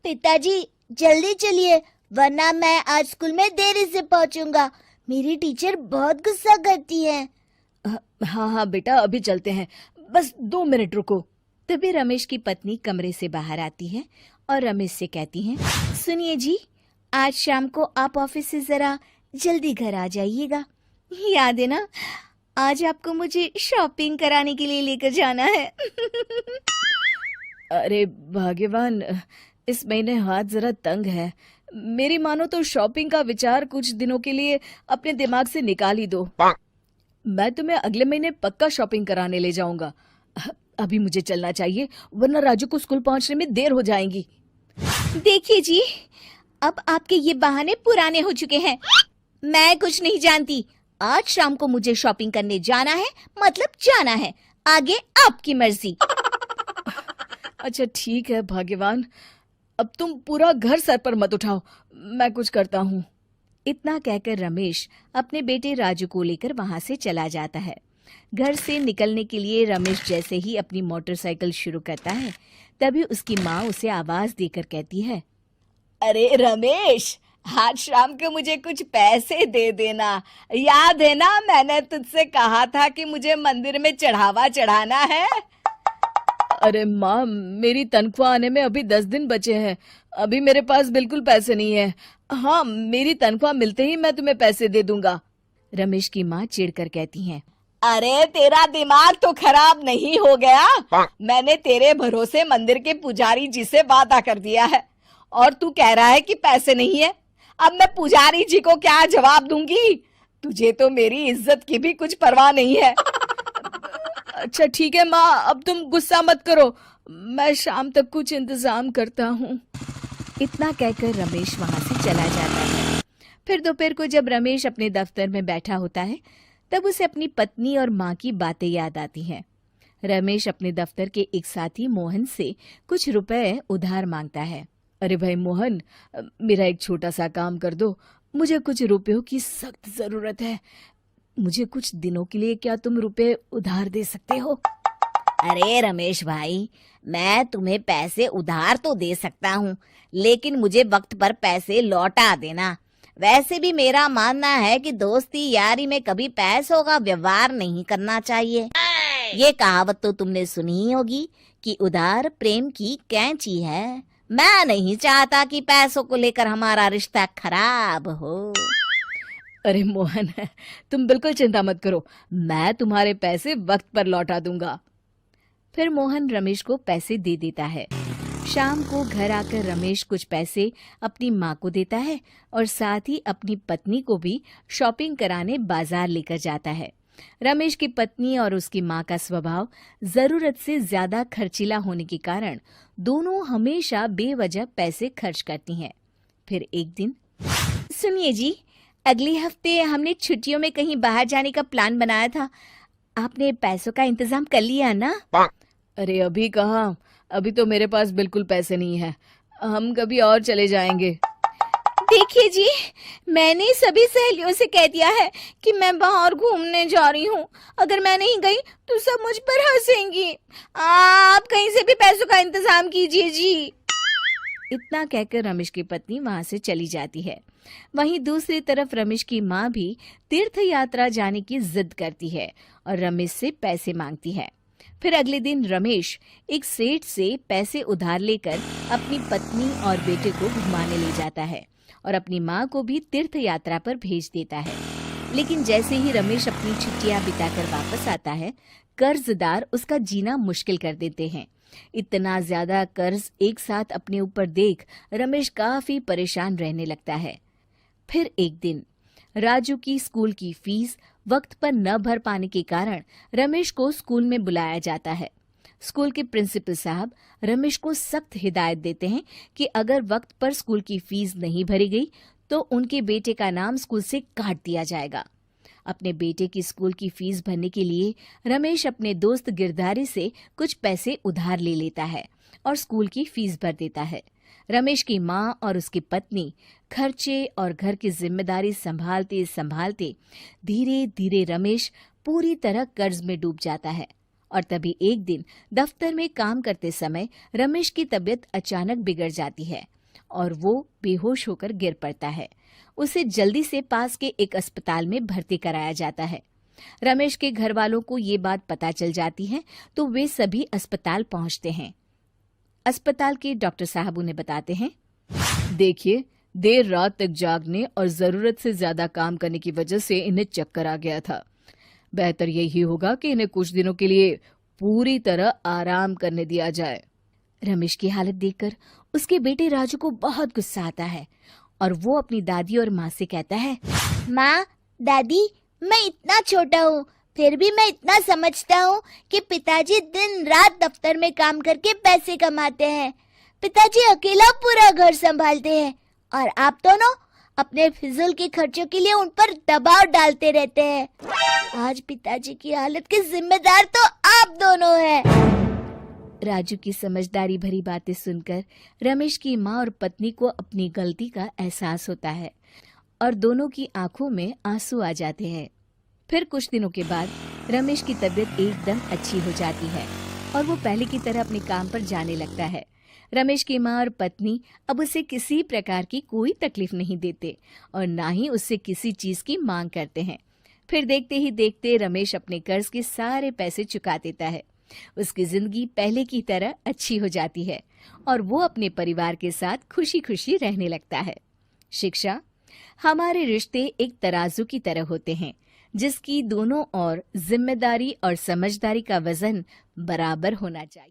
पिताजी जल्दी चलिए, वरना मैं आज स्कूल में देरी से पहुंचूंगा। मेरी टीचर बहुत गुस्सा करती है। हाँ हाँ बेटा, अभी चलते हैं, बस 2 मिनट रुको। तभी रमेश की पत्नी कमरे से बाहर आती है और रमेश से कहती है, सुनिए जी, आज शाम को आप ऑफिस से जरा जल्दी घर आ जाइएगा। याद है ना, आज आपको मुझे शॉपिंग कराने के लिए लेकर जाना है। अरे भाग्यवान, इस महीने हाथ जरा तंग है। मेरी मानो तो शॉपिंग का विचार कुछ दिनों के लिए अपने दिमाग से निकाल ही दो। मैं तुम्हें अगले महीने पक्का शॉपिंग कराने ले जाऊंगा। अभी मुझे चलना चाहिए, वरना राजू को स्कूल पहुंचने में देर हो जाएगी। देखिए जी, अब आपके ये बहाने पुराने हो चुके हैं। मैं कुछ नहीं जानती। आज शाम को मुझे शॉपिंग करने जाना है, मतलब जाना है। आगे आपकी मर्जी। अच्छा ठीक है भाग्यवान, अब तुम पूरा घर सर पर मत उठाओ, मैं कुछ करता हूँ। इतना कहकर रमेश अपने बेटे राजू को लेकर वहां से चला जाता है। घर से निकलने के लिए रमेश जैसे ही अपनी मोटरसाइकिल शुरू करता है, तभी उसकी माँ उसे आवाज देकर कहती है, अरे रमेश, आज शाम को मुझे कुछ पैसे दे देना। याद है ना, मैंने तुझसे कहा था कि मुझे मंदिर में चढ़ावा चढ़ाना है। अरे माँ, मेरी तनख्वाह आने में अभी 10 दिन बचे हैं। अभी मेरे पास बिल्कुल पैसे नहीं है। हाँ, मेरी तनख्वाह मिलते ही मैं तुम्हें पैसे दे दूंगा। रमेश की माँ चिढ़कर कहती हैं, अरे तेरा दिमाग तो खराब नहीं हो गया? मैंने तेरे भरोसे मंदिर के पुजारी जी से वादा कर दिया है और तू कह रहा है कि पैसे नहीं है। अब मैं पुजारी जी को क्या जवाब दूंगी? तुझे तो मेरी इज्जत की भी कुछ परवाह नहीं है। अच्छा ठीक है माँ, अब तुम गुस्सा मत करो, मैं शाम तक कुछ इंतजाम करता हूँ। इतना कहकर रमेश वहां से चला जाता है। फिर दोपहर को जब रमेश अपने दफ्तर में बैठा होता है, तब उसे अपनी पत्नी और माँ की बातें याद आती हैं। रमेश अपने दफ्तर के एक साथी मोहन से कुछ रुपए उधार मांगता है। अरे भाई मोहन, मेरा एक छोटा सा काम कर दो, मुझे कुछ रुपयों की सख्त जरूरत है। मुझे कुछ दिनों के लिए क्या तुम रुपए उधार दे सकते हो? अरे रमेश भाई, मैं तुम्हें पैसे उधार तो दे सकता हूँ, लेकिन मुझे वक्त पर पैसे लौटा देना। वैसे भी मेरा मानना है कि दोस्ती यारी में कभी पैसों का व्यवहार नहीं करना चाहिए। ये कहावत तो तुमने सुनी ही होगी कि उधार प्रेम की कैंची है। मैं नहीं चाहता कि पैसों को लेकर हमारा रिश्ता खराब हो। अरे मोहन, तुम बिल्कुल चिंता मत करो, मैं तुम्हारे पैसे वक्त पर लौटा दूंगा। फिर मोहन रमेश को पैसे दे देता है। शाम को घर आकर रमेश कुछ पैसे अपनी माँ को देता है और साथ ही अपनी पत्नी को भी शॉपिंग कराने बाजार लेकर जाता है। रमेश की पत्नी और उसकी माँ का स्वभाव जरूरत से ज्यादा खर्चीला होने के कारण दोनों हमेशा बेवजह पैसे खर्च करती हैं। फिर एक दिन, सुनिए जी, अगले हफ्ते हमने छुट्टियों में कहीं बाहर जाने का प्लान बनाया था। आपने पैसों का इंतजाम कर लिया ना? अरे अभी कहाँ, अभी तो मेरे पास बिल्कुल पैसे नहीं है। हम कभी और चले जाएंगे। देखिए जी, मैंने सभी सहेलियों से कह दिया है कि मैं बाहर घूमने जा रही हूँ। अगर मैं नहीं गई तो सब मुझ पर हंसेंगी। आप कहीं से भी पैसों का इंतजाम कीजिए जी। इतना कहकर रमेश की पत्नी वहां से चली जाती है। वहीं दूसरी तरफ रमेश की माँ भी तीर्थ यात्रा जाने की जिद करती है और रमेश से पैसे मांगती है। फिर अगले दिन रमेश एक सेठ से पैसे उधार लेकर अपनी पत्नी और बेटे को घुमाने ले जाता है और अपनी माँ को भी तीर्थ यात्रा पर भेज देता है। लेकिन जैसे ही रमेश अपनी छुट्टियां बिताकर वापस आता है, कर्जदार उसका जीना मुश्किल कर देते हैं। इतना ज्यादा कर्ज एक साथ अपने ऊपर देख रमेश काफी परेशान रहने लगता है। फिर एक दिन राजू की स्कूल की फीस वक्त पर न भर पाने के कारण रमेश को स्कूल में बुलाया जाता है। स्कूल के प्रिंसिपल साहब रमेश को सख्त हिदायत देते हैं कि अगर वक्त पर स्कूल की फीस नहीं भरी गई तो उनके बेटे का नाम स्कूल से काट दिया जाएगा। अपने बेटे की स्कूल की फीस भरने के लिए रमेश अपने दोस्त गिरधारी से कुछ पैसे उधार ले लेता है और स्कूल की फीस भर देता है। रमेश की माँ और उसकी पत्नी खर्चे और घर की जिम्मेदारी संभालते संभालते धीरे धीरे रमेश पूरी तरह कर्ज में डूब जाता है और तभी एक दिन दफ्तर में काम करते समय रमेश की तबीयत अचानक बिगड़ जाती है और वो बेहोश होकर गिर पड़ता है। उसे जल्दी से पास के एक अस्पताल में भर्ती कराया जाता है। रमेश के घर वालों को ये बात पता चल जाती है तो वे सभी अस्पताल पहुंचते हैं। अस्पताल के डॉक्टर साहब उन्हें बताते हैं, देखिए, देर रात तक जागने और जरूरत से ज्यादा काम करने की वजह से इन्हें चक्कर आ गया था। बेहतर यही होगा कि इन्हें कुछ दिनों के लिए पूरी तरह आराम करने दिया जाए। रमेश की हालत देखकर उसके बेटे राजू को बहुत गुस्सा आता है और वो अपनी दादी और माँ से कहता है, माँ, दादी, मैं इतना छोटा हूँ, फिर भी मैं इतना समझता हूँ कि पिताजी दिन रात दफ्तर में काम करके पैसे कमाते हैं। पिताजी अकेला पूरा घर संभालते हैं और आप दोनों अपने फिजूल के खर्चों के लिए उन पर दबाव डालते रहते हैं। आज पिताजी की हालत के जिम्मेदार तो आप दोनों हैं। राजू की समझदारी भरी बातें सुनकर रमेश की माँ और पत्नी को अपनी गलती का एहसास होता है और दोनों की आंखों में आंसू आ जाते हैं। फिर कुछ दिनों के बाद रमेश की तबीयत एकदम अच्छी हो जाती है और वो पहले की तरह अपने काम पर जाने लगता है। रमेश की माँ और पत्नी अब उसे किसी प्रकार की कोई तकलीफ नहीं देते और ना ही उससे किसी चीज की मांग करते हैं। फिर देखते ही देखते रमेश अपने कर्ज के सारे पैसे चुका देता है। उसकी जिंदगी पहले की तरह अच्छी हो जाती है और वो अपने परिवार के साथ खुशी खुशी रहने लगता है। शिक्षा, हमारे रिश्ते एक तराजू की तरह होते हैं जिसकी दोनों ओर जिम्मेदारी और समझदारी का वजन बराबर होना चाहिए।